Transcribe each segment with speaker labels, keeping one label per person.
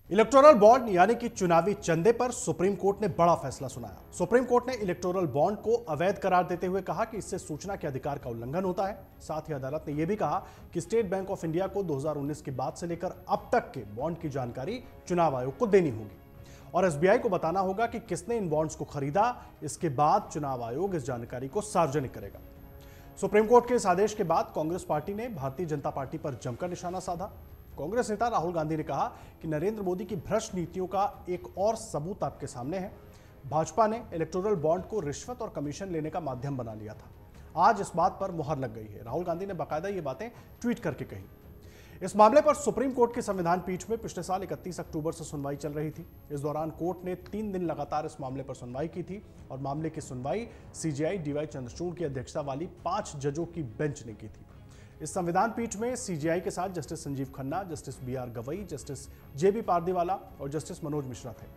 Speaker 1: Electoral bond यानी कि चुनावी चंदे पर सुप्रीम कोर्ट ने बड़ा फैसला सुनाया। सुप्रीम कोर्ट ने इलेक्टोरल बॉन्ड को अवैध करार देते हुए कहा कि इससे सूचना के अधिकार का उल्लंघन होता है। साथ ही अदालत ने यह भी कहा कि स्टेट बैंक ऑफ इंडिया को 2019 के बाद से लेकर अब तक के बॉन्ड की जानकारी चुनाव आयोग को देनी होगी और एसबीआई को बताना होगा कि किसने इन बॉन्ड्स को खरीदा। इसके बाद चुनाव आयोग इस जानकारी को सार्वजनिक करेगा। सुप्रीम कोर्ट के इस आदेश के बाद कांग्रेस पार्टी ने भारतीय जनता पार्टी पर जमकर निशाना साधा। कांग्रेस नेता राहुल गांधी ने कहा कि नरेंद्र मोदी की भ्रष्ट नीतियों का एक और सबूत आपके सामने है। भाजपा ने इलेक्टोरल बॉन्ड को रिश्वत और कमीशन लेने का माध्यम बना लिया था। आज इस बात पर मुहर लग गई है। राहुल गांधी ने बाकायदा ये बातें ट्वीट करके कही। इस मामले पर सुप्रीम कोर्ट की संविधान पीठ में पिछले साल 31 अक्टूबर से सुनवाई चल रही थी। इस दौरान कोर्ट ने 3 दिन लगातार इस मामले पर सुनवाई की थी और मामले की सुनवाई सीजेआई डीवाई चंद्रचूड़ की अध्यक्षता वाली 5 जजों की बेंच ने की थी। इस संविधान पीठ में सीजेआई के साथ justice Sanjiv Khanna, justice B R Gavai, justice J B Pardiwala और जस्टिस मनोज मिश्रा थे।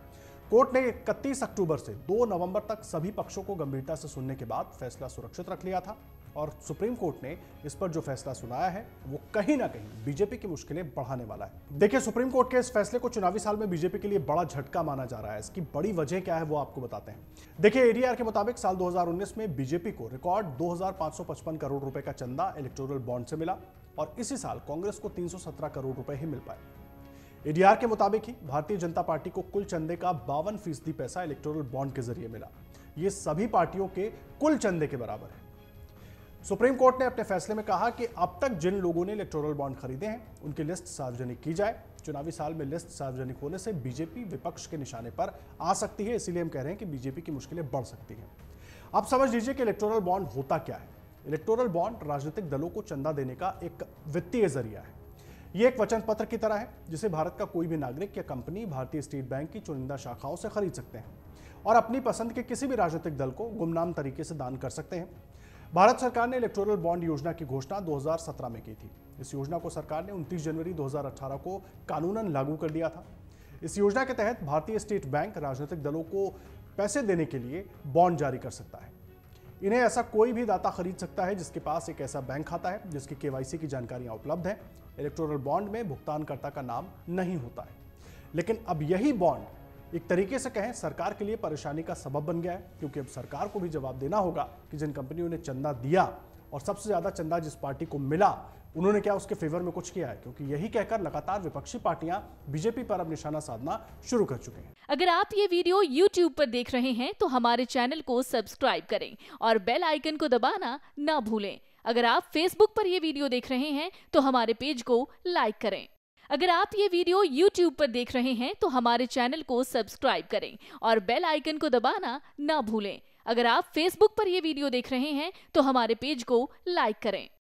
Speaker 1: कोर्ट ने 31 अक्टूबर से 2 नवंबर तक सभी पक्षों को गंभीरता से सुनने के बाद फैसला सुरक्षित रख लिया था और सुप्रीम कोर्ट ने इस पर जो फैसला सुनाया है वो कहीं ना कहीं बीजेपी की मुश्किलें बढ़ाने वाला है। देखिए, सुप्रीम कोर्ट के इस फैसले को चुनावी साल में बीजेपी के लिए बड़ा झटका माना जा रहा है। इसकी बड़ी वजह क्या है वो आपको बताते हैं। देखिए, एडीआर के मुताबिक साल 2019 में बीजेपी को रिकॉर्ड 2555 करोड़ रुपए का चंदा इलेक्टोरल बॉन्ड से मिला और इसी साल कांग्रेस को 317 करोड़ रुपए ही मिल पाए। एडीआर के मुताबिक ही भारतीय जनता पार्टी को कुल चंदे का 52% पैसा इलेक्टोरल बॉन्ड के जरिए मिला। यह सभी पार्टियों के कुल चंदे के बराबर है। सुप्रीम कोर्ट ने अपने फैसले में कहा कि अब तक जिन लोगों ने इलेक्टोरल बॉन्ड खरीदे हैं उनकी लिस्ट सार्वजनिक की जाए। चुनावी साल में लिस्ट सार्वजनिक होने से बीजेपी विपक्ष के निशाने पर आ सकती है। इसीलिए हम कह रहे हैं कि बीजेपी की मुश्किलें बढ़ सकती हैं। अब समझ लीजिए कि इलेक्टोरल बॉन्ड होता क्या है। इलेक्टोरल बॉन्ड राजनीतिक दलों को चंदा देने का एक वित्तीय जरिया है। यह एक वचन पत्र की तरह है जिसे भारत का कोई भी नागरिक या कंपनी भारतीय स्टेट बैंक की चुनिंदा शाखाओं से खरीद सकते हैं और अपनी पसंद के किसी भी राजनीतिक दल को गुमनाम तरीके से दान कर सकते हैं। भारत सरकार ने इलेक्टोरल बॉन्ड योजना की घोषणा 2017 में की थी। इस योजना को सरकार ने 29 जनवरी 2018 को कानूनन लागू कर दिया था। इस योजना के तहत भारतीय स्टेट बैंक राजनीतिक दलों को पैसे देने के लिए बॉन्ड जारी कर सकता है। इन्हें ऐसा कोई भी दाता खरीद सकता है जिसके पास एक ऐसा बैंक खाता है जिसकी केवाईसी की जानकारियां उपलब्ध है। इलेक्टोरल बॉन्ड में भुगतानकर्ता का नाम नहीं होता है, लेकिन अब यही बॉन्ड एक तरीके से कहें सरकार के लिए परेशानी का सबब बन गया है, क्योंकि अब सरकार को भी जवाब देना होगा कि जिन कंपनियों ने चंदा दिया और सबसे ज्यादा चंदा जिस पार्टी को मिला उन्होंने क्या उसके फेवर में कुछ किया है, क्योंकि यही कहकर लगातार विपक्षी पार्टियां बीजेपी पर अब निशाना साधना शुरू कर चुके हैं।
Speaker 2: अगर आप ये वीडियो YouTube पर देख रहे हैं तो हमारे चैनल को सब्सक्राइब करें और बेल आइकन को दबाना ना भूलें। अगर आप Facebook पर ये वीडियो देख रहे हैं तो हमारे पेज को लाइक करें। अगर आप ये वीडियो YouTube पर देख रहे हैं तो हमारे चैनल को सब्सक्राइब करें और बेल आइकन को दबाना ना भूलें। अगर आप Facebook पर ये वीडियो देख रहे हैं तो हमारे पेज को लाइक करें।